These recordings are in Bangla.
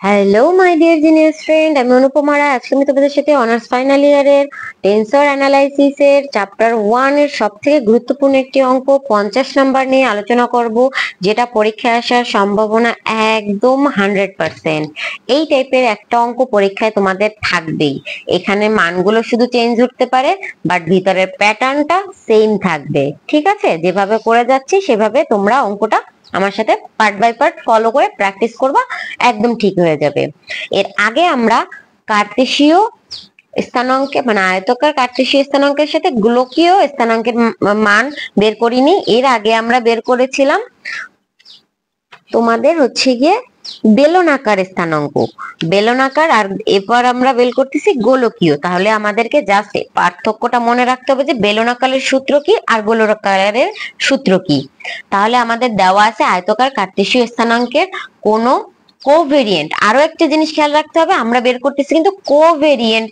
Hello my dear genius friend, আমি অনুপমারা। আজকে আমি তোমাদের সাথে অনার্স ফাইনাল ইয়ারের টেন্সর অ্যানালাইসিসের চ্যাপ্টার 1 এর সব থেকে গুরুত্বপূর্ণ একটি অঙ্ক 50 নাম্বার নিয়ে আলোচনা করব, যেটা পরীক্ষায় আসার সম্ভাবনা একদম 100%। এই টাইপের একটা অঙ্ক পরীক্ষায় তোমাদের থাকবেই। এখানে মানগুলো শুধু চেঞ্জ হতে পারে, বাট ভিতরের প্যাটার্নটা সেম থাকবে। ঠিক আছে, যেভাবে করে যাচ্ছি সেভাবে তোমরা অঙ্কটা আমার সাথে পার্ট বাই পার্ট ফলো করে প্র্যাকটিস করবা, একদম ঠিক হয়ে যাবে। এর আগে আমরা কার্তেশীয় স্থানাঙ্কে মানে আয়তকার কার্তেশীয় স্থানাঙ্কের সাথে গোলকীয় স্থানাঙ্কের মান বের করিনি। এর আগে আমরা বের করেছিলাম তোমাদের গিয়ে বেলনাকার স্থানাঙ্ক, বেলনাকার। আর এরপর আমরা বের করতেছি গোলকীয়। তাহলে আমাদেরকে জাস্ট পার্থক্যটা মনে রাখতে হবে যে বেলনাকারের সূত্র কি আর গোলকারের সূত্র কি। তাহলে আমাদের দেওয়া আছে আয়তকার কার্তেশীয় স্থানাঙ্কের কোন কোভেরিয়েন্ট। আরো একটা জিনিস খেয়াল রাখতে হবে, আমরা বের করতেছি কিন্তু কোভেরিয়েন্ট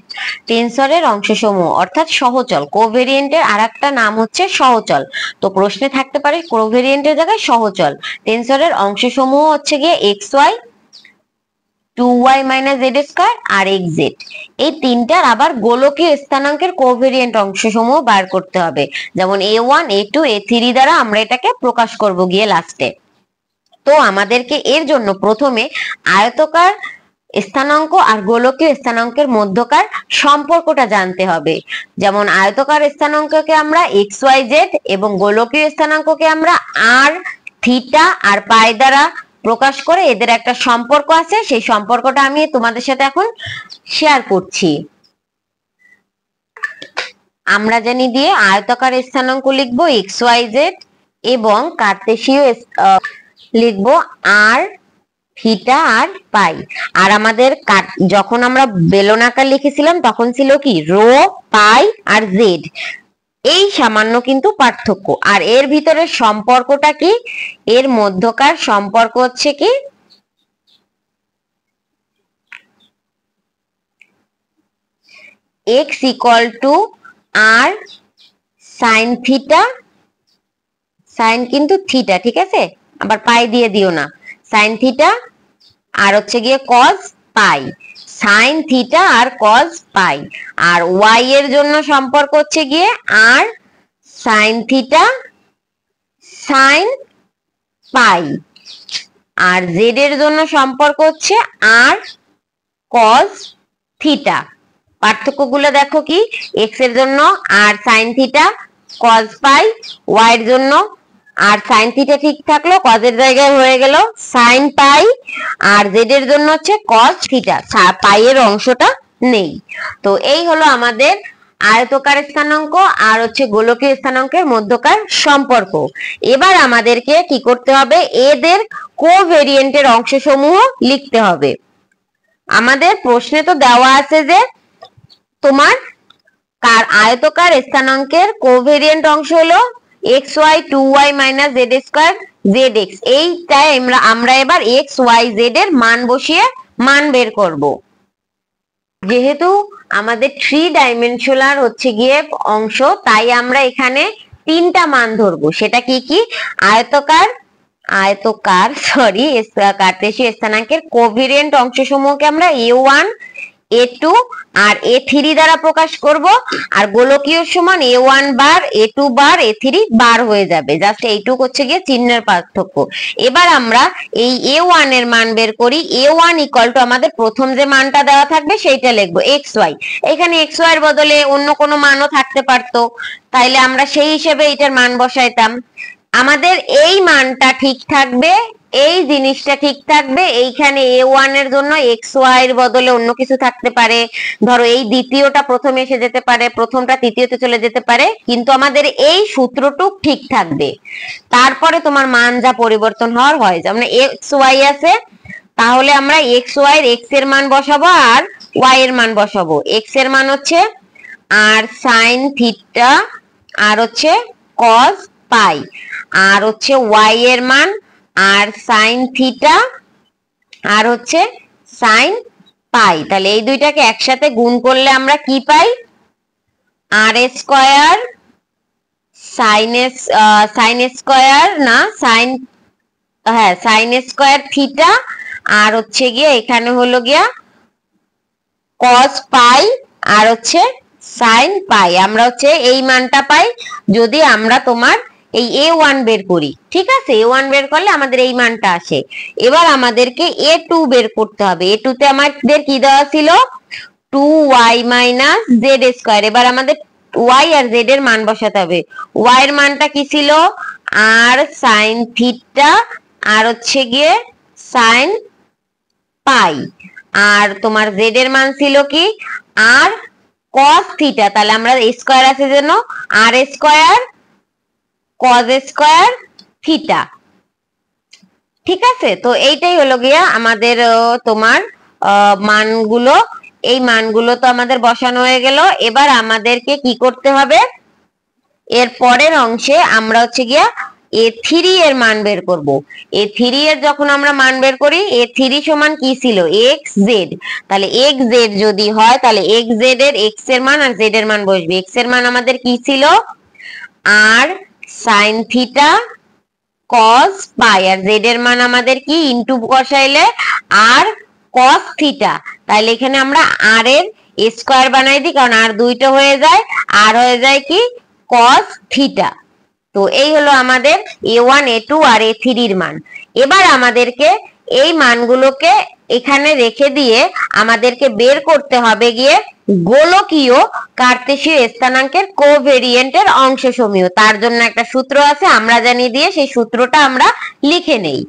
টেন্সরের অংশসমূহ, অর্থাৎ সহচল। কোভেরিয়েন্টের আরেকটা নাম হচ্ছে সহচল। তো প্রশ্নে থাকতে পারে কোভেরিয়েন্টের জায়গায় সহচল। টেন্সরের অংশসমূহ হচ্ছে গিয়ে x y, 2y minus z square আর এক্স জেড। এই তিনটার আবার গোলকীয় স্থানাঙ্কের কোভেরিয়েন্ট অংশসমূহ বার করতে হবে, যেমন a1 a2 a3 দ্বারা আমরা এটাকে প্রকাশ করব গিয়ে লাস্টে। তো আমাদেরকে এর জন্য প্রথমে আয়তকার স্থানাঙ্ক আর গোলকীয় স্থানাঙ্কের মধ্যকার সম্পর্কটা জানতে হবে। যেমন আয়তকার স্থানাঙ্ককে আমরা এক্স ওয়াই জেড এবং গোলকীয় স্থানাঙ্ককে আমরা আর থিটা আর পাই দ্বারা প্রকাশ করে এদের একটা সম্পর্ক আছে। সেই সম্পর্কটা আমি তোমাদের সাথে এখন শেয়ার করছি। আমরা জানি দিয়ে আয়তকার স্থানাঙ্ক লিখবো এক্স ওয়াই জেড এবং কার্তেশীয় লিখবো আর থিটা আর পাই। আর আমাদের যখন আমরা বেলনাকার লিখেছিলাম তখন ছিল কি রো, পাই আর জেড। এই সামান্য কিন্তু পার্থক্য। আর এর ভিতরে সম্পর্কটা কি, এর মধ্যকার সম্পর্ক হচ্ছে কি x equal to r sine theta, sine কিন্তু থিটা, ঠিক আছে, আবার পাই দিয়ে দিও না, সাইন থিটা আর হচ্ছে গিয়ে কজ পাই, সাইন থিটা আর কজ পাই। আর ওয়াই এর জন্য সম্পর্ক হচ্ছে গিয়ে আর সাইন থিটা সাইন পাই। আর জেড এর জন্য সম্পর্ক হচ্ছে আর কজ থিটা। পার্থক্যগুলো দেখো কি, এক্স এর জন্য আর sine theta cos phi, y এর জন্য আর সাইন থিটা ঠিক থাকলো, কজের জায়গায় হয়ে গেল সাইন পাই। আর জেড এর জন্য হচ্ছে কজ থিটা, পাই এর অংশটা নেই। তো এই হলো আমাদের আয়তকার স্থানাঙ্ক আর হচ্ছে গোলকীয় স্থানাঙ্কের মধ্যকার সম্পর্ক। এবার আমাদেরকে কি করতে হবে, এদের কোভেরিয়েন্টের অংশসমূহ লিখতে হবে। আমাদের প্রশ্নে তো দেওয়া আছে যে তোমার আয়তকার স্থানাঙ্কের কোভেরিয়েন্ট অংশ হলো x y 2y minus z square z x. এইটাই আমরা এবার এক্স ওয়াই জেড এর মান বসিয়ে মান বের করব। যেহেতু আমাদের 3 ডাইমেনশনাল হচ্ছে গিয়ে অংশ, তাই আমরা এখানে তিনটা মান ধরবো। সেটা কি কি, কার্তেশীয় স্থানাঙ্কের কোভেরিয়েন্ট অংশসমূহকে আমরা a1 a2 আর a3 দ্বারা প্রকাশ করব। আর গোলকীয় সমান a1 বার a2 বার a3 বার হয়ে যাবে, জাস্ট এইটুকু হচ্ছে গিয়ে চিহ্নের পার্থক্য। এবার আমরা এই a1 এর মান বের করি। a1 ইকুয়াল টু আমাদের প্রথম যে মানটা দেওয়া থাকবে সেইটা লিখবো xy। এখানে xy এর বদলে অন্য কোনো মানও থাকতে পারতো, তাইলে আমরা সেই হিসেবে এটার মান বসাইতাম। আমাদের এই মানটা ঠিক থাকবে, এই জিনিসটা ঠিক থাকবে। এইখানে a1 এর জন্য xy এর বদলে অন্য কিছু থাকতে পারে, ধরো এই দ্বিতীয়টা প্রথমে এসে যেতে পারে, প্রথমটা তৃতীয়তে চলে যেতে পারে, কিন্তু আমাদের এই সূত্রটুক ঠিক থাকবে। তারপরে তোমার মান যা পরিবর্তন হওয়ার হয়, যেমন xy আছে, তাহলে আমরা xy এর x এর মান বসাবো আর y এর মান বসাবো। x এর মান হচ্ছে আর সাইন থিটা আর হচ্ছে কজ পাই, আর হচ্ছে y এর মান আর সাইন থিটা আর হচ্ছে সাইন পাই। তাহলে এই দুইটাকে একসাথে গুণ করলে আমরা কি পাই, আর স্কয়ার সাইন স্কয়ার না সাইন, হ্যাঁ সাইন স্কয়ার থিটা আর হচ্ছে গিয়ে এখানে হলো গিয়া cos পাই আর হচ্ছে sin পাই। আমরা হচ্ছে এই মানটা পাই যদি আমরা তোমার এই a1 বের করি, ঠিক আছে? a1 বের করলে আমাদের এই মানটা আসে। এবার আমাদেরকে a2 বের করতে হবে। a2 তে আমাদের কি দেওয়া ছিল? 2y - z square. এবার আমাদের y আর z এর মান বসাতে হবে। y এর মানটা কি ছিল? r sin থিটা আর হচ্ছে গিয়ে sin পাই। আর তোমার z এর মান ছিল কি? r cos theta. তাহলে আমরা স্কয়ার আছে জন্য r square cos square theta, ঠিক আছে? তো এইটাই হলো গিয়া আমাদের তোমার মানগুলো। এই মানগুলো তো আমাদের বসানো হয়ে গেল। এবার আমাদেরকে কি করতে হবে? এর পরের অংশে আমরা হচ্ছে গিয়া a3 এর মান বের করব। a3 এর যখন আমরা মান বের করি, a3 সমান কি ছিল? xz। তাহলে xz যদি হয় তাহলে xz এর x এর মান আর z এর মান বসবে। x এর মান আমাদের কি ছিল? r sin theta cos pi আর z এর মান আমাদের কি? ইনটু বসাইলে r cos থিটা। তাহলে এখানে আমরা r এর স্কয়ার বানাই দিই, কারণ r দুইটা হয়ে যায়, r হয়ে যায় কি? cos theta. তো এই হলো আমাদের a1 a2 আর a3 এর মান। এবার আমাদেরকে এই মানগুলোকে এখানে রেখে দিয়ে আমাদেরকে বের করতে হবে গিয়ে গোলকীয় কার্তেশীয় স্থানাঙ্কের কোভেরিয়েন্টের অংশসমূহ। তার জন্য একটা সূত্র আছে, আমরা জানিয়ে দিয়ে সেই সূত্রটা আমরা লিখে নেই।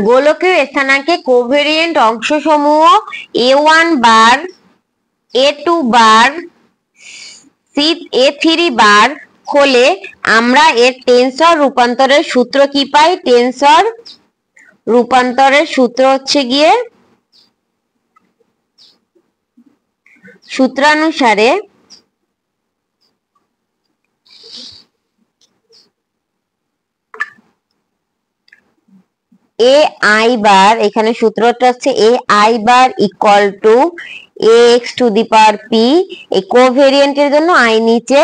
গোলকীয় স্থানাঙ্কে কোভেরিয়েন্ট অংশসমূহ a1 বার a2 বার a3 বার হলে আমরা এর টেনসর রূপান্তরের সূত্র কি পাই? টেনসর রূপান্তরের সূত্র হচ্ছে গিয়ে সূত্রানুসারে এ আই বার, এখানে সূত্রটা হচ্ছে A I bar equal two x to the power P. এই কোভেরিয়েন্টের জন্য আই নিচে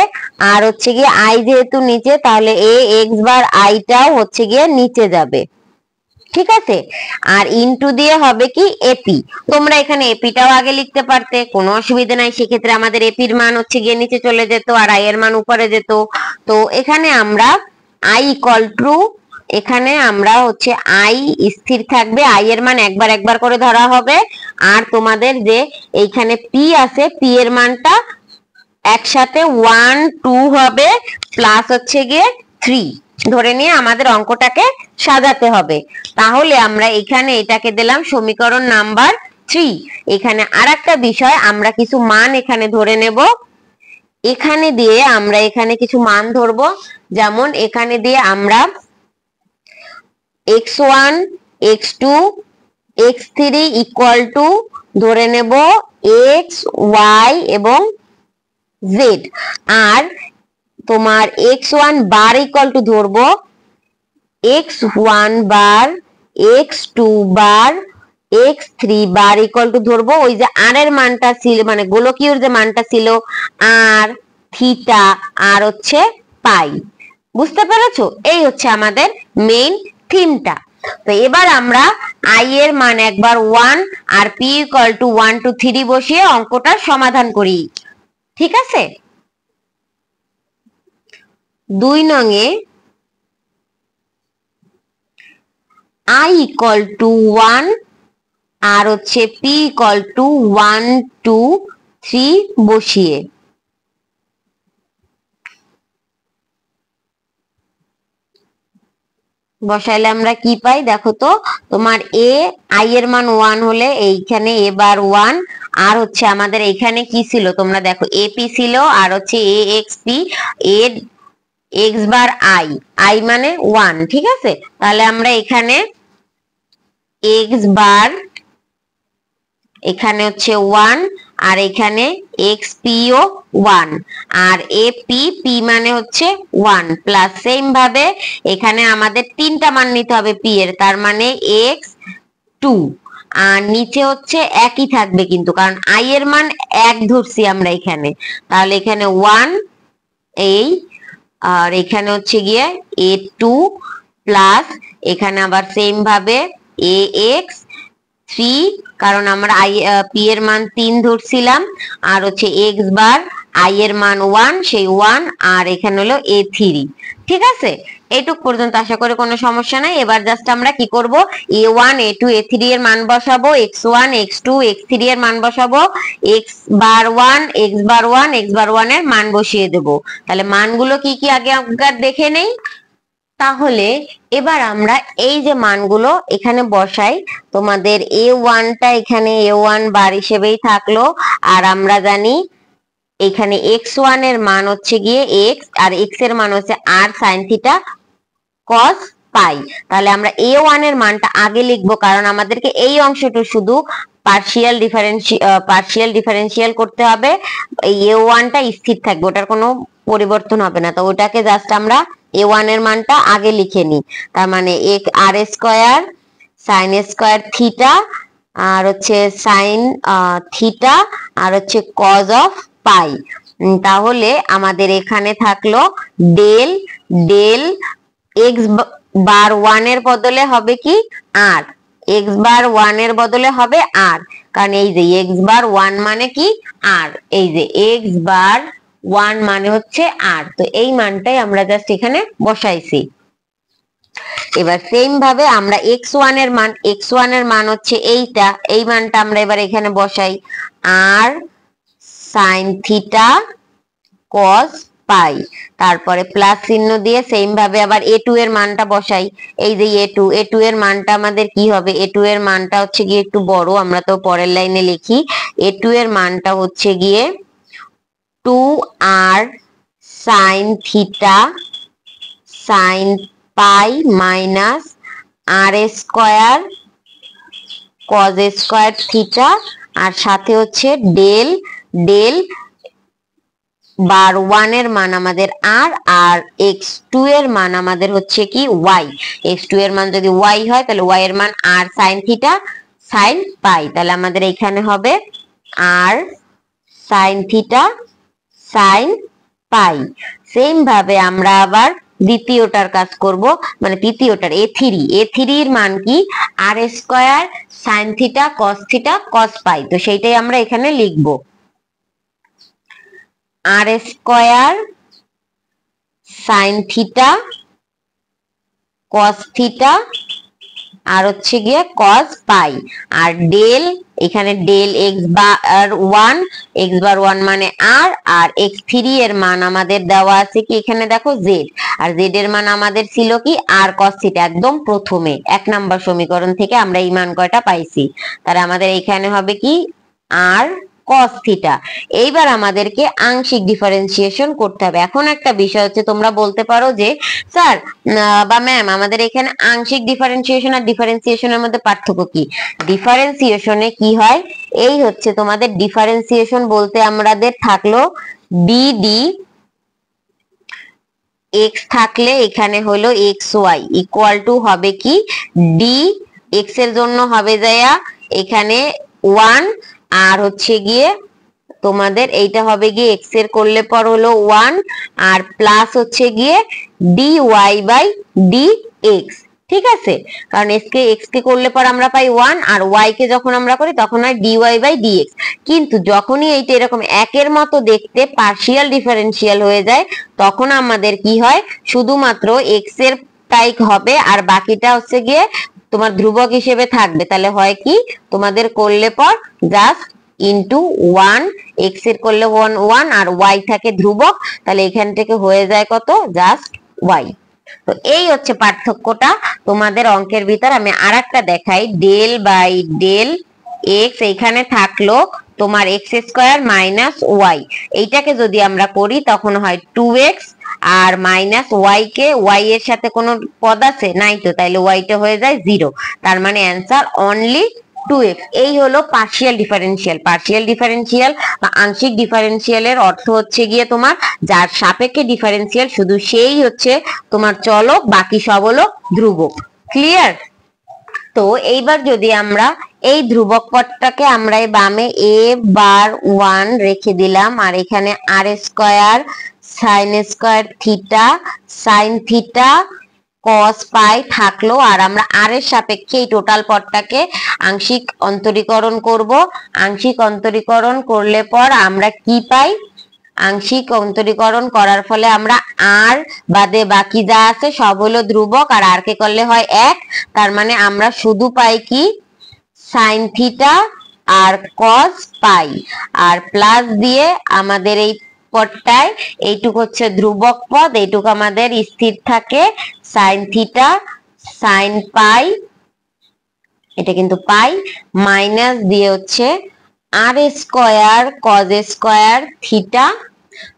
আর হচ্ছে গিয়ে আই যেহেতু নিচে তাহলে এ এক্স বার আইটাও হচ্ছে গিয়ে নিচে যাবে, ঠিক আছে? আর ইনটু দিয়ে হবে কি? এপি। তোমরা এখানে এপিটাও আগে লিখতে পারতে, কোনো অসুবিধা নাই। সেক্ষেত্রে আমাদের এপির মান হচ্ছে গিয়ে নিচে চলে যেত আর আই এর মান উপরে যেত। তো এখানে আমরা আই ইকুয়াল টু, এখানে আমরা হচ্ছে আই স্থির থাকবে, আই এর মান একবার একবার করে ধরা হবে। আর তোমাদের যে এইখানে পি আছে, পি এর মানটা একসাথে 1 2 হবে, প্লাস হচ্ছে গিয়ে 3 ধরে নিয়ে আমাদের অঙ্কটাকে সাজাতে হবে। তাহলে আমরা এখানে এটাকে দিলাম সমীকরণ নাম্বার 3। এখানে আরেকটা বিষয়, আমরা কিছু মান এখানে ধরে নেব। এখানে দিয়ে আমরা এখানে কিছু মান ধরবো, যেমন এখানে দিয়ে আমরা x1 x2 x3 equal to ধরে নেব x y এবং z। আর তোমার x1 বার ইকুয়াল টু ধরবো x1 বার x2 বার x3 বার ইকুয়াল টু ধরবো ওই যে r এর মানটা ছিল, মানে গোলকীয় যে মানটা ছিল r থিটা আর হচ্ছে পাই। বুঝতে পেরেছো? এই হচ্ছে আমাদের মেইন থিমটা। তো এবার আমরা i এর মান একবার 1 আর p ইকুয়াল টু 1 2 3 বসিয়ে অঙ্কটা সমাধান করি, ঠিক আছে? 2 নং এ i ইকুয়াল টু 1 আর হচ্ছে p ইকুয়াল টু 1 2 3 বসিয়ে বসাইলে আমরা কি পাই? দেখো তো, তোমার এ আই এর মান 1 হলে এইখানে এ বার 1 আর হচ্ছে আমাদের এখানে কি ছিল তোমরা দেখো, এপি ছিল আর হচ্ছে a x p, a x bar i, i মানে 1, ঠিক আছে? তাহলে আমরা এখানে এক্স বার এখানে হচ্ছে 1 আর এখানে এক্স পি ও 1 আর এ পি পি মানে হচ্ছে 1 প্লাস সেম ভাবে এখানে আমাদের তিনটা মান নিতে হবে পি এর, তার মানে এক্স 2 আর নিচে হচ্ছে একই থাকবে কিন্তু, কারণ আই এর মান 1 ধরছি আমরা এখানে। তাহলে এখানে 1 এই আর এখানে হচ্ছে গিয়ে a2 প্লাস এখানে আবার সেম ভাবে ax 3, কারণ আমরা পি এর মান 3 ধরছিলাম, আর হচ্ছে এক্স বার আই এর মান 1, সেই 1, আর এখানে হলো a3। ঠিক আছে, এইটুক পর্যন্ত আশা করি কোনো সমস্যা নাই। এবার জাস্ট আমরা কি করব, a1 a2 a3 এর মান বসাবো, x1 x2 x3 এর মান বসাবো, x বার 1 x বার 1 x বার 1 এর মান বসিয়ে দেব। তাহলে মানগুলো কি কি আগে একবার দেখে নেই। তাহলে এবার আমরা এই যে মানগুলো এখানে বসাই, তোমাদের a1টা এখানে a1 বার হিসেবেই থাকলো, আর আমরা জানি এখানে x1 এর মান হচ্ছে গিয়ে x, আর x এর মান হচ্ছে r sin থিটা cos পাই। তাহলে আমরা a1 এর মানটা আগে লিখবো, কারণ আমাদেরকে এই অংশটা শুধু পার্শিয়াল ডিফারেন্সিয়াল করতে হবে। এই a1টা স্থির থাকবে, ওটার কোনো পরিবর্তন হবে না। তো ওটাকে জাস্ট আমরা a1 এর মানটা আগে লিখে নিই। তার মানে r square sin square theta, আর হচ্ছে sin থিটা, আর হচ্ছে cos অফ পাই। তাহলে আমাদের এখানে থাকলো ডেল ডেল এক্স বার 1 এর বদলে হবে কি আর, এক্স বার 1 এর বদলে হবে আর, কারণ এই যে এক্স বার 1 মানে কি আর, এই যে এক্স বার 1 মানে হচ্ছে আর। তো এই মানটাই আমরা জাস্ট এখানে বসাইছি। এবার সেম ভাবে আমরা x1 এর মান হচ্ছে এইটা, এই মানটা আমরা এবার এখানে বসাই, আর sin থিটা cos পাই, তারপরে প্লাস চিহ্ন দিয়ে সেম ভাবে আবার a2 এর মানটা বসাই। এই যে a2 এর মানটা আমাদের কি হবে, a2 এর মানটা হচ্ছে গিয়ে একটু বড়, আমরা তো পরের লাইনে লিখি। a2 এর মানটা হচ্ছে গিয়ে 2r sin theta sin pi minus r square cos square theta, আর সাথে হচ্ছে ডেল ডেল বার 1 এর মান আমাদের আর x2 এর মান আমাদের হচ্ছে কি y। x2 এর মান যদি y হয় তাহলে y এর মান r sin থিটা sin পাই। তাহলে আমাদের এখানে হবে r sin থিটা sin পাই। সেম ভাবে আমরা আবার দ্বিতীয়টার কাজ করব, মানে তৃতীয়টার a3 এর মান কি r square sin theta cos pi. তো সেইটাই আমরা এখানে লিখবো, r square sine theta cos theta, আর হচ্ছে গিয়ে কস পাই, আর ডেল এখানে ডেল এক্স বার 1 মানে আর x3 এর মান আমাদের দেওয়া আছে কি এখানে দেখো জেড, আর জেড এর মান আমাদের ছিল কি আর কস থিটা, একদম প্রথমে 1 নাম্বার সমীকরণ থেকে আমরা এই মান কয়টা পাইছি। তাহলে আমাদের এখানে হবে কি আর cos থিটা। এইবার আমাদেরকে আংশিক ডিফারেন্সিয়েশন করতে হবে। এখন একটা বিষয় হচ্ছে, তোমরা বলতে পারো যে স্যার বা ম্যাম আমাদের এখানে আংশিক ডিফারেন্সিয়েশন আর ডিফারেন্সিয়েশনের মধ্যে পার্থক্য কি। ডিফারেন্সিয়েশনে কি হয়, এই হচ্ছে তোমাদের ডিফারেন্সিয়েশন বলতে আমাদের থাকলো ডিডি এক্স থাকলে এখানে হলো এক্স ওয়াই ইকুয়াল টু হবে কি ডি এক্স এর জন্য হবে যায়া এখানে 1, আর হচ্ছে গিয়ে তোমাদের এইটা হবে গিয়ে এক্স এর করলে পর হলো 1, আর প্লাস হচ্ছে গিয়ে d y by d x. ঠিক আছে, কারণ এক্স কে করলে পর আমরা পাই 1, আর ওয়াই কে যখন আমরা করি তখন হয় d y by d x. কিন্তু যখনই এইটা এরকম একের মতো দেখতে পার্শিয়াল ডিফারেন্সিয়াল হয়ে যায়, তখন আমাদের কি হয় শুধুমাত্র এক্স এর টাই হবে, আর বাকিটা হচ্ছে গিয়ে তোমার ধ্রুবক হিসেবে থাকবে। তাহলে হয় কি তোমাদের করলে পর জাস্ট ইন্টু 1, এক্স এর করলে 1 আর ওয়াই থাকে ধ্রুবক, তাহলে এখান থেকে হয়ে যায় কত জাস্ট ওয়াই। তো এই হচ্ছে পার্থক্যটা। তোমাদের অঙ্কের ভিতর আমি আরেকটা দেখাই, ডেল বাই ডেল এক্স এইখানে থাকলো তোমার এক্স স্কয়ার মাইনাস ওয়াই, এইটাকে যদি আমরা করি তখন হয় 2x, আর মাইনাস ওয়াই কে ওয়াই এর সাথে কোনো পদ আছে নাই তো, তাইলে ওয়াইটা হয়ে যায় 0। তার মানে অ্যান্সার অনলি 2x। এই হলো পার্শিয়াল ডিফারেন্সিয়াল বা আংশিক ডিফারেন্সিয়ালের অর্থ হচ্ছে গিয়ে তোমার যার সাপেক্ষে ডিফারেন্সিয়াল শুধু সেই হচ্ছে তোমার চলক, বাকি সব হলো ধ্রুবক। ক্লিয়ার? তো এইবার যদি আমরা এই ধ্রুবক পদটাকে আমরা বামে a বার 1 রেখে দিলাম, আর এখানে r square sine square theta sine theta cos pi থাকলো, আর আমরা আর এর সাপেক্ষে এই টোটাল পদটাকে আংশিক অন্তরীকরণ করব। আংশিক অন্তরীকরণ করলে পর আমরা কি পাই? আংশিক অন্তরীকরণ করার ফলে আমরা আর বাদে বাকি যা আছে সব হলো ধ্রুবক, আর আর কে করলে হয় 1। তার মানে আমরা শুধু পাই কি? সাইন থিটা আর কস পাই, আর প্লাস দিয়ে আমাদের এই পদটায় এইটুক হচ্ছে ধ্রুবক পদ, এইটুক আমাদের স্থির থাকে সাইন থিটা সাইন পাই, এটা কিন্তু পাই, মাইনাস দিয়ে হচ্ছে আর স্কয়ার কজ স্কয়ার থিটা,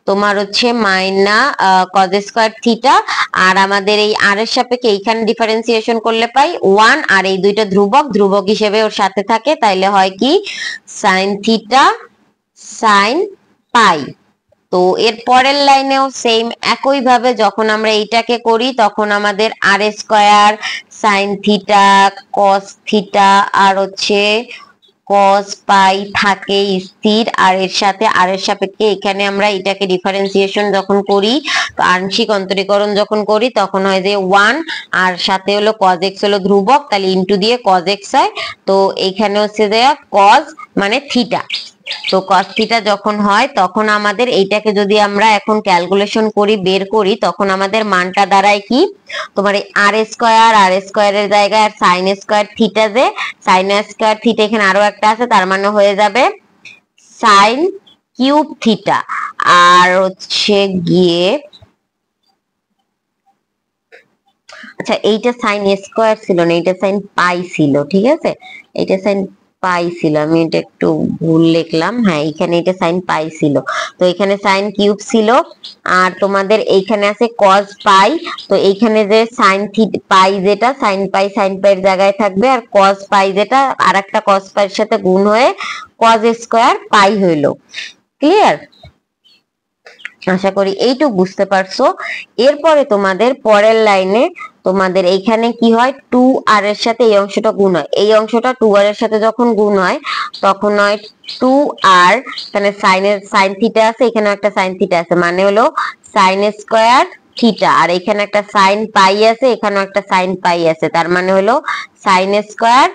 তোমার হচ্ছে মাইনা কজ স্কয়ার থিটা, আর আমাদের এই আর এর সাপেক্ষে এইখানে ডিফারেন্সিয়েশন করলে পাই 1, আর এই দুইটা ধ্রুবক ধ্রুবক হিসেবে ওর সাথে থাকে, তাইলে হয় কি? সাইন থিটা সাইন পাই। তো এর পরের লাইনেও সেম একই ভাবে যখন আমরা এইটাকে করি তখন আমাদের r square sine theta cos theta আর হচ্ছে cos পাই থাকে স্থির, আর এর সাথে আর এর সাপেক্ষে এখানে আমরা এটাকে ডিফারেন্সিয়েশন যখন করি, তো আংশিক অন্তরীকরণ যখন করি তখন হয় যে 1, আর সাথে হলো cos x হলো ধ্রুবক, তাহলে ইনটু দিয়ে cos x হয়। তো এইখানে হচ্ছে যে cos মানে থিটা, তো cos থিটা যখন হয় তখন আমাদের এইটাকে যদি আমরা এখন ক্যালকুলেশন করি বের করি তখন আমাদের মানটা দাঁড়ায় কি? তোমার এই আর স্কয়ারের জায়গায় আর সাইন স্কয়ার থিটা, যে সাইন স্কয়ার থিটা এখানে আরো একটা আছে, তার মানে হয়ে যাবে সাইন কিউব থিটা, আর হচ্ছে গিয়ে আচ্ছা এইটা সাইন স্কয়ার ছিল না, এইটা সাইন পাই ছিল, ঠিক আছে, এইটা সাইন পাই ছিল, আমি এটা একটু ভুল লিখলাম, হ্যাঁ এখানে এটা সাইন পাই ছিল, তো এখানে সাইন কিউব ছিল, আর তোমাদের এইখানে আছে cos পাই, তো এইখানে যে সাইন পাই যেটা সাইন পাইয়ের জায়গায় থাকবে, আর cos পাই যেটা আরেকটা cos পাইয়ের সাথে গুণ হয়ে cos স্কয়ার পাই হইলো। ক্লিয়ার? আশা করি এইটুকু বুঝতে পারছো। এরপরে তোমাদের পরের লাইনে তোমাদের এইখানে কি হয়? 2r এর সাথে এই অংশটা গুণ হয়, এই অংশটা 2r এর সাথে যখন গুণ হয় তখন হয় 2r, এখানে সাইন থিটা আছে, এখানে একটা সাইন থিটা আছে, মানে হলো সাইন স্কয়ার থিটা, আর এখানে একটা সাইন পাই আছে, এখানেও একটা সাইন পাই আছে, তার মানে হলো সাইন স্কয়ার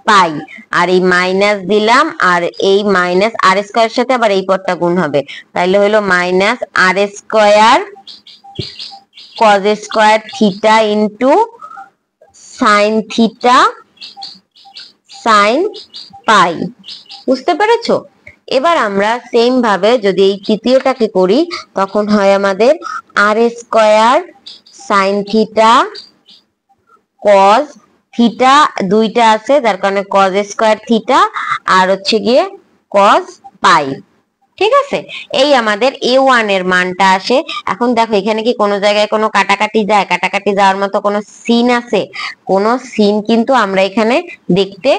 পাই, আর এই মাইনাস দিলাম, আর এই মাইনাস আর স্কয়ারের সাথে আবার এই পদটা গুণ হবে, তাইলে হলো minus r square cos square theta into sine theta sine pi. বুঝতে পেরেছো? এবার আমরা সেম ভাবে যদি এই তৃতীয়টাকে করি তখন হয় আমাদের r square sine theta cos theta, দুইটা আছে যার কারণে কজ স্কয়ার থিটা, আর হচ্ছে গিয়ে কজ পাই। ঠিক আছে, এই আমাদের a1 এর মানটা আসে। এখন দেখো এখানে কি কোনো জায়গায় কোনো কাটাকাটি যায়? কাটাকাটি যাওয়ার মতো কোনো সিন আছে? কোনো সিন কিন্তু আমরা এখানে দেখতে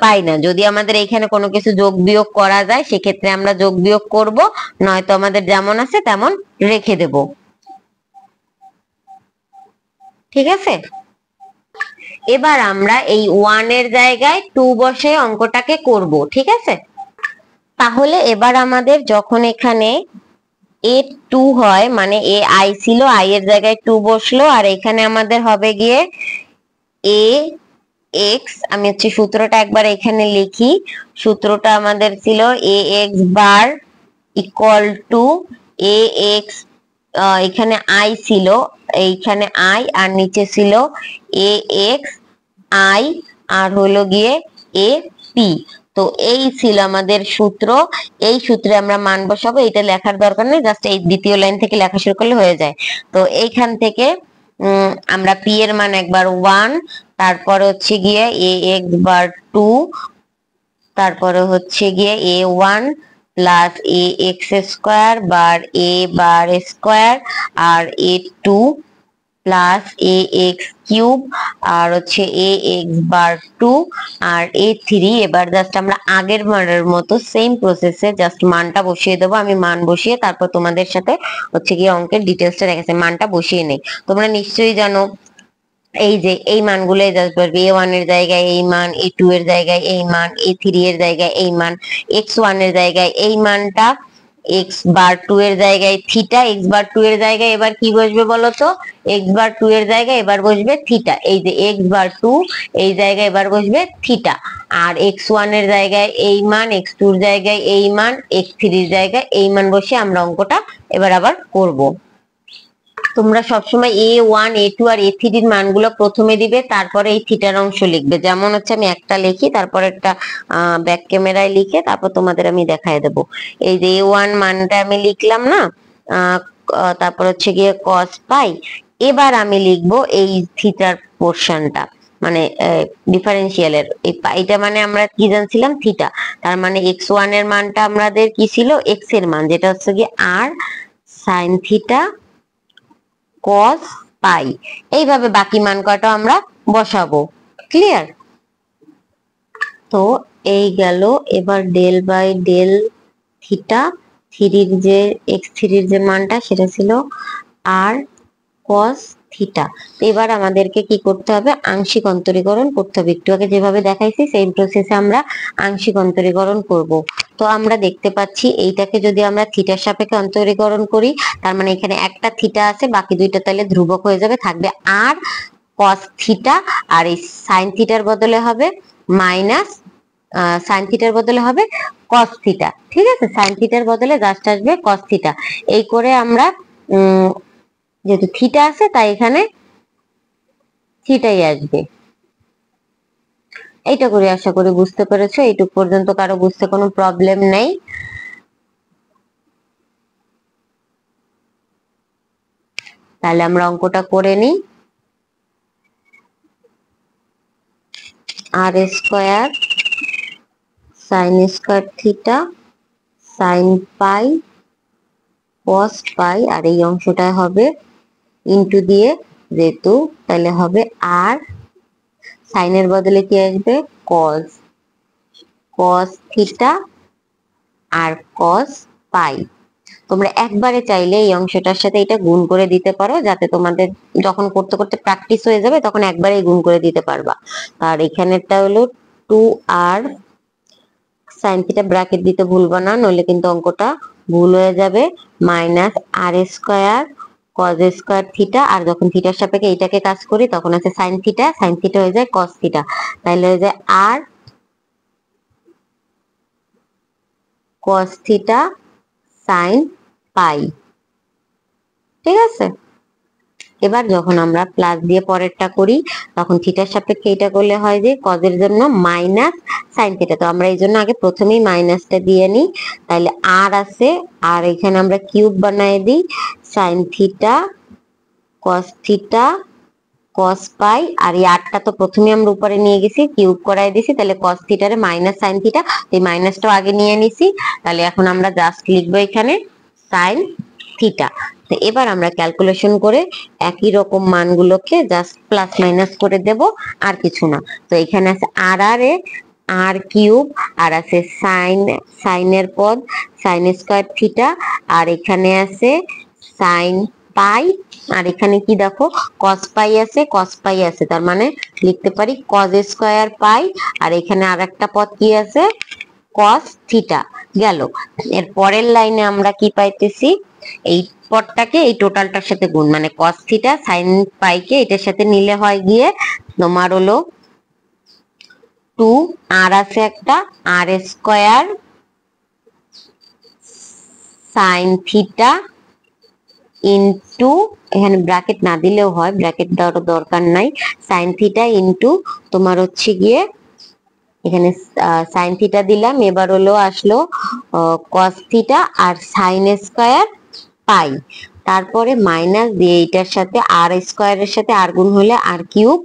পাই না। যদি আমাদের এখানে কোনো কিছু যোগ বিয়োগ করা যায় সেক্ষেত্রে আমরা যোগ বিয়োগ করব, নয়তো আমাদের যেমন আছে তেমন রেখে দেব। ঠিক আছে, এবার আমরা এই 1 এর জায়গায় 2 বসে অঙ্কটাকে করব। ঠিক আছে, তাহলে এবার আমাদের যখন এখানে a2 হয়, মানে এ আই ছিল, আই এর জায়গায় 2 বসলো, আর এখানে আমাদের হবে গিয়ে a x, আমি হচ্ছে সূত্রটা একবার এখানে লিখি। সূত্রটা আমাদের ছিল ax বার ইকুয়াল টু ax, এখানে i ছিল, এইখানে i, আর নিচে ছিল ax i, আর হলো গিয়ে ap। তো এই ছিল আমাদের সূত্র, এই সূত্রে আমরা মান বসাবো, এটা লেখার দরকার নেই, জাস্ট এই দ্বিতীয় লাইন থেকে লেখা শুরু করলে হয়ে যায়। তো এইখান থেকে আমরা p এর মান একবার 1, তারপরে হচ্ছে গিয়ে ax বার 2, তারপরে হচ্ছে গিয়ে a1 plus ax square bar a bar square, আর a2 প্লাস ax কিউব, আর হচ্ছে ax বার 2, আর a3। এবার জাস্ট আমরা আগের বারের মতো সেম প্রসেসে জাস্ট মানটা বসিয়ে দেবো। আমি মান বসিয়ে তারপর তোমাদের সাথে হচ্ছে গিয়ে অঙ্কের ডিটেলসটা রেখেছি, মানটা বসিয়ে নেই। তোমরা নিশ্চয়ই জানো এই যে এই মানগুলো জাস্ট বলবে a1 এর জায়গায় এই মান, a2 এর জায়গায় এই মান, a3 এর জায়গায় এই মান, x1 এর জায়গায় এই মানটা এক্স বার টু এর জায়গায় থিটা, এক্স বার টু এর জায়গায় এবার কি বসবে বলতো, এক্স বার টু এর জায়গায় এবার বসবে থিটা। এই যে এক্স বার টু এই জায়গায় এবার বসবে থিটা, আর এক্স ওয়ান এর জায়গায় এই মান, এক্স টু এর জায়গায় এই মান, এক্স থ্রির জায়গায় এই মান বসে আমরা অঙ্কটা এবার আবার করব। তোমরা সবসময় A1 A2 আর A3 এর মানগুলো প্রথমে দিবে, তারপরে এই থিটার অংশ লিখবে। যেমন হচ্ছে আমি একটা লিখি, তারপর একটা ব্যাক ক্যামেরায় লিখে তারপর তোমাদের আমি দেখায় দেব। এই যে A1 মানটা আমি লিখলাম না, তারপর হচ্ছে গিয়ে cos পাই। এবার আমি লিখবো এই থিটার পোর্শনটা, মানে ডিফারেন্সিয়ালের এই পাইটা, মানে আমরা কি জানছিলাম থিটা, তার মানে x1 এর মানটা আমাদের কি ছিল, x এর মান, যেটা হচ্ছে গিয়ে r sin থিটা cos পাই। এইভাবে বাকি মান কয়টা আমরা বসাবো। ক্লিয়ার? তো এই গেল। এবার ডেল বাই ডেল থিটা, থ্রির যে এক্স থ্রির যে মানটা সেটা ছিল আর cos থিটা। এবার আমাদেরকে কি করতে হবে, আংশিক অন্তরীকরণ করতে হবে। একটু আগে যেভাবে দেখাইছি সেই প্রসেসে আমরা আংশিক অন্তরীকরণ করব। তো আমরা দেখতে পাচ্ছি এইটাকে যদি আমরা থিটার সাপেক্ষে অন্তরীকরণ করি, তার মানে এখানে একটা থিটা আছে, বাকি দুইটা তাহলে ধ্রুবক হয়ে যাবে, থাকবে আর cos থিটা, আর এই sin থিটার বদলে হবে মাইনাস, sin থিটার বদলে হবে cos থিটা। ঠিক আছে, sin থিটার বদলে জাস্ট আসবে cos থিটা। এই করে আমরা যেহেতু থিটা আছে তাই এখানে থিটাই আসবে। এইটা করে আশা করি বুঝতে পেরেছো। এইটুক পর্যন্ত কারো বুঝতে কোনো প্রবলেম নেই? তাহলে আমরা অঙ্কটা করে নিই। R square sine square theta sine pi cos pi, আর এই অংশটা হবে ইন্টু দিয়ে, যেহেতু তাহলে হবে আর সাইনের বদলে কি আসবে কস, কস থিটা আর কস পাই। তোমরা একবারে চাইলে এই অংশটার সাথে এটা গুণ করে দিতে পারো, যাতে তোমাদের যখন করতে করতে প্র্যাকটিস হয়ে যাবে তখন একবারেই গুণ করে দিতে পারবা। আর এখানেরটা হলো 2r সাইন থিটা, ব্র্যাকেট দিতে ভুলবা না, নইলে কিন্তু অঙ্কটা ভুল হয়ে যাবে, minus r square cos square theta, আর যখন থিটার সাপেক্ষে এইটাকে কাজ করি তখন আছে সাইন থিটা, সাইন থিটা হয়ে যায় কস থিটা, তাহলে হয়ে যায় আর কস থিটা সাইন পাই। ঠিক আছে, এবার যখন আমরা প্লাস দিয়ে পরেরটা করি তখন থিটার সাপেক্ষে এটা করলে হয় যে কজের জন্য মাইনাস সাইন থিটা, তো আমরা এই জন্য আগে প্রথমেই মাইনাসটা দিয়ে নিই, তাহলে আর আছে, আর এখানে আমরা কিউব বানাই দিই, sine theta cos theta cos pi, আর এই আটটা তো প্রথমে আমরা উপরে নিয়ে গেছি, কিউব করাই দিছি, তাহলে কস থিটারে মাইনাস সাইন থিটা, এই মাইনাসটাও আগে নিয়ে নিছি, তাহলে এখন আমরা জাস্ট লিখবো এখানে সাইন থিটা। তো এবার আমরা ক্যালকুলেশন করে একই রকম মানগুলোকে জাস্ট প্লাস মাইনাস করে দেব, আর কিছু না। তো এখানে আছে আর আর এ আর কিউব, আর আছে সাইন, সাইনের পদ সাইন স্কয়ার থিটা, আর এখানে আছে সাইন পাই, আর এখানে কি দেখো কস পাই আছে, কস পাই আছে, তার মানে লিখতে পারি কজ স্কয়ার পাই, আর এখানে আর একটা পদ কি আছে কস থিটা। গেল। এর পরের লাইনে আমরা কি পাইতেছি, এই পদটাকে এই টোটালটার সাথে গুণ, মানে কস থিটা সাইন পাইকে এটার সাথে নিলে হয় গিয়ে তোমার হলো 2, আর আছে একটা আর স্কয়ার সাইন থিটা ইনটু, এখানে ব্র্যাকেট না দিলেও হয়, ব্র্যাকেট দেওয়ার দরকার নাই, সাইন থিটা ইনটু তোমার হচ্ছে গিয়ে এখানে সাইন থিটা দিলাম, এবার হলো আসলো কস থিটা আর সাইন স্কয়ার পাই, তারপরে মাইনাস দিয়ে এটার সাথে আর স্কয়ারের সাথে আর গুণ হলে আর কিউব,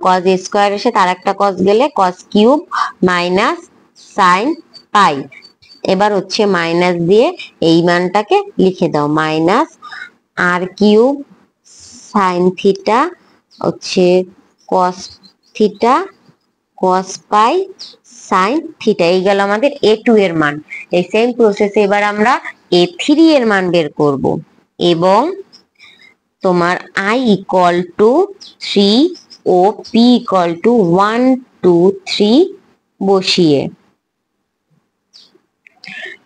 কজ স্কয়ারের সাথে আর একটা কজ গেলে cos cube minus sine pi. এবার হচ্ছে মাইনাস দিয়ে এই মানটাকে লিখে দাও, minus r cube sine theta হচ্ছে কস থিটা কস পাই সাইন থিটা। এই গেল আমাদের A2 এর মান। এই সেম প্রসেসে এবার আমরা A3 এর মান বের করব, এবং তোমার I ইকুয়াল টু 3 ও P ইকুয়াল টু 1 2 3 বসিয়ে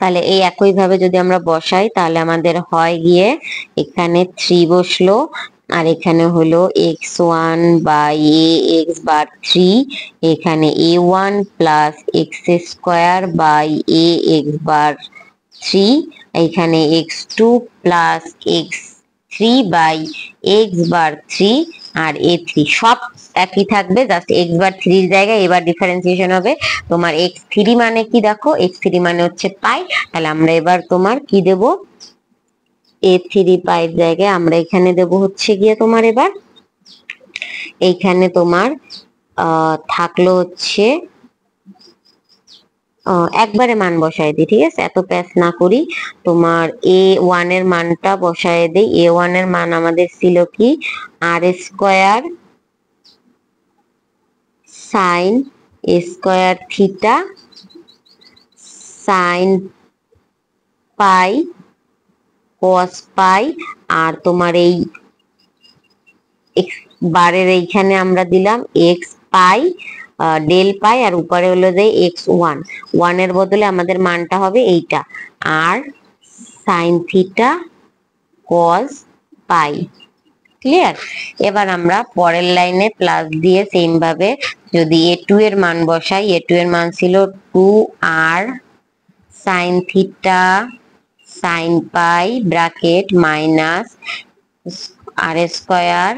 তাহলে এই একই ভাবে যদি আমরা বসাই তাহলে আমাদের হয় গিয়ে এখানে 3 বসলো, আর এখানে হলো x1 by a x bar 3, এখানে a1 plus x square by a x bar 3, এখানে x2 plus x 3 by x bar 3, আর a3 সব একই থাকবে, জাস্ট এক্স বার 3 এর জায়গায় এবার ডিফারেন্সিয়েশন হবে। তোমার x3 মানে কি দেখো, x3 মানে হচ্ছে পাই, তাহলে আমরা এবার তোমার কি দেব, a3 পাইয়ের জায়গায় আমরা এখানে দেব হচ্ছে গিয়ে তোমার এবার এইখানে তোমার থাকলো হচ্ছে একবারে মান বসায় দিই, ঠিক আছে, এত প্যাচ না করি। তোমার a1 এর মানটা বসায় দিই। a1 এর মান আমাদের ছিল কি r square sine square theta sine pi cos pi, আর তোমার এই এক্স বারের এইখানে আমরা দিলাম এক্স পাই ডেল পাই, আর উপরে হলো যে x1, 1 এর বদলে আমাদের মানটা হবে এইটা, আর সাইন থিটা কস পাই। ক্লিয়ার? এবার আমরা পরের লাইনে প্লাস দিয়ে সেম ভাবে যদি a2 এর মান বসাই, a2 এর মান ছিল 2r sine theta sine pi bracket minus r square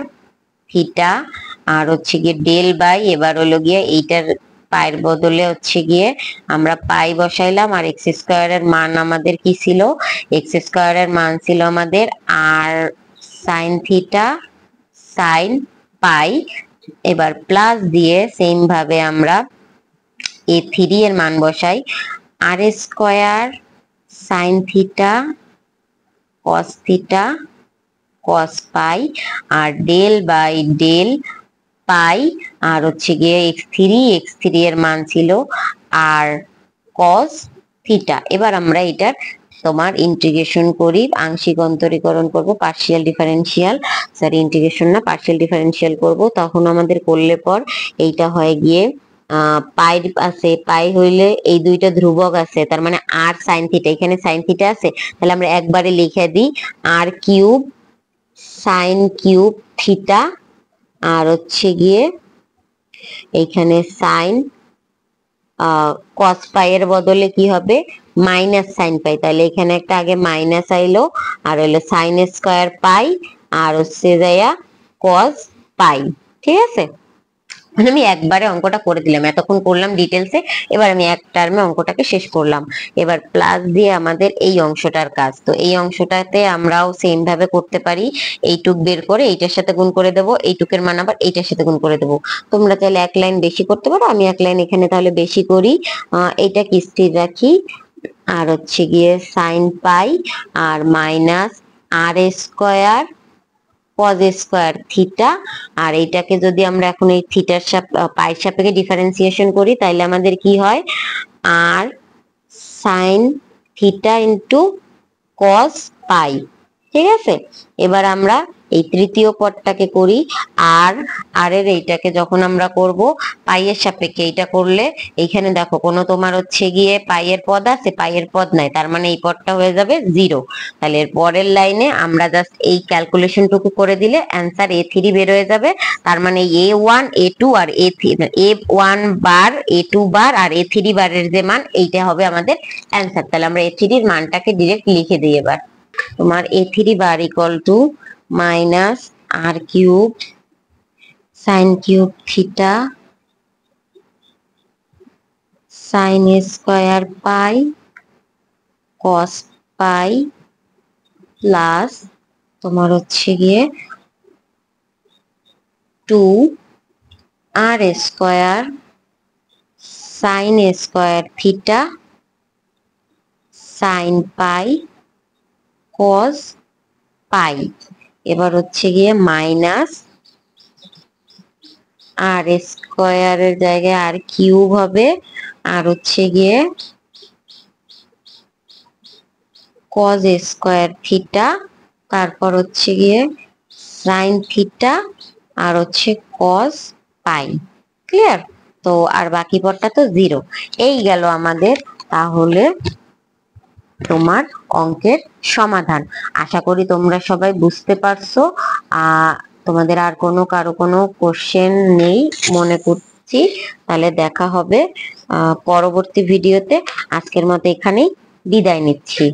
theta, আর হচ্ছে গিয়ে ডেল বাই, এবার হলো গিয়ে এইটার পায়ের বদলে হচ্ছে গিয়ে আমরা পাই বসাইলাম, আর এক্স স্কোয়ার এর মান আমাদের কি ছিল, এক্স স্কোয়ার এর মান ছিল আমাদের আর সাইন থিটা সাইন পাই। এবার প্লাস দিয়ে সেম ভাবে আমরা a3 এর মান বসাই, r square sine theta cos theta cos pi, আর ডেল বাই ডেল পাই, আর হচ্ছে গিয়ে x3 এর মান ছিল আর কস থিটা। এবার আমরা এটার তোমার ইন্টিগ্রেশন করি, আংশিক অন্তরীকরণ করব, পার্শিয়াল ডিফারেন্সিয়াল, সরি ইন্টিগ্রেশন না পার্শিয়াল ডিফারেন্সিয়াল করব। তখন আমাদের করলে পর এইটা হয় গিয়ে পাই আছে, পাই হইলে এই দুইটা ধ্রুবক আছে, তার মানে আর সাইন থিটা, এখানে সাইন থিটা আছে, তাহলে আমরা একবারে লিখে দিই আর কিউব সাইন কিউব থিটা, আর হচ্ছে গিয়ে এইখানে সাইন কস পাই এর বদলে কি হবে মাইনাস সাইন পাই, তাহলে এখানে একটা আগে মাইনাস আইলো, আর হলো সাইন স্কোয়ার পাই, আর হচ্ছে যাইয়া কস পাই। ঠিক আছে, মানে আমি একবারে অঙ্কটা করে দিলাম, এতক্ষণ করলাম ডিটেলসে, এবার আমি এক টার্মে অঙ্কটাকে শেষ করলাম। এবার প্লাস দিয়ে আমাদের এই অংশটার কাজ, তো এই অংশটাতে আমরাও সেম ভাবে করতে পারি, এইটুক বের করে এইটার সাথে গুণ করে দেবো, এইটুকের মান আবার এইটার সাথে গুণ করে দেবো। তোমরা চাইলে এক লাইন বেশি করতে পারো, আমি এক লাইন এখানে তাহলে বেশি করি, এইটা কি স্থির রাখি, আর হচ্ছে গিয়ে সাইন পাই আর minus r square cos square theta, আর এইটাকে যদি আমরা এখন এই থিটার পাইয়ের সাপেক্ষে ডিফারেন্সিয়েশন করি তাহলে আমাদের কি হয় r sine theta into cos pi. ঠিক আছে, এবার আমরা এই তৃতীয় পদটাকে করি, আর আর এর এইটাকে যখন আমরা করব পাইয়ের সাপেক্ষে, এইটা করলে এইখানে দেখো কোনো তোমার হচ্ছে গিয়ে পাইয়ের পদ আছে, পাইয়ের পদ নাই, তার মানে এই পদটা হয়ে যাবে 0। তাহলে এর পরের লাইনে আমরা জাস্ট এই ক্যালকুলেশনটুকু করে দিলে অ্যান্সার a3 বের হয়ে যাবে, তার মানে a1 a2 আর a1 বার a2 বার আর a3 বারের যে মান এইটা হবে আমাদের অ্যান্সার। তাহলে আমরা a3 এর মানটাকে ডিরেক্ট লিখে দিই এবার, তোমার a3 bar equal to minus r cube sine cube theta sine square pi cos pi plus তোমার হচ্ছে গিয়ে 2 r square sine square theta sine pi cos pi, এবার হচ্ছে গিয়ে মাইনাস আর স্কোয়ারের জায়গায় আর কিউব হবে, আর হচ্ছে গিয়ে কজ স্কোয়ার থিটা, তারপর হচ্ছে গিয়ে সাইন থিটা, আর হচ্ছে কজ পাই। ক্লিয়ার? তো আর বাকি পদটা তো 0। এই গেল আমাদের তাহলে তোমার অঙ্কের সমাধান। আশা করি তোমরা সবাই বুঝতে পারছো। তোমাদের আর কারো কোনো কোশ্চেন নেই মনে করছি। তাহলে দেখা হবে পরবর্তী ভিডিওতে। আজকের মতো এখানেই বিদায় নিচ্ছি।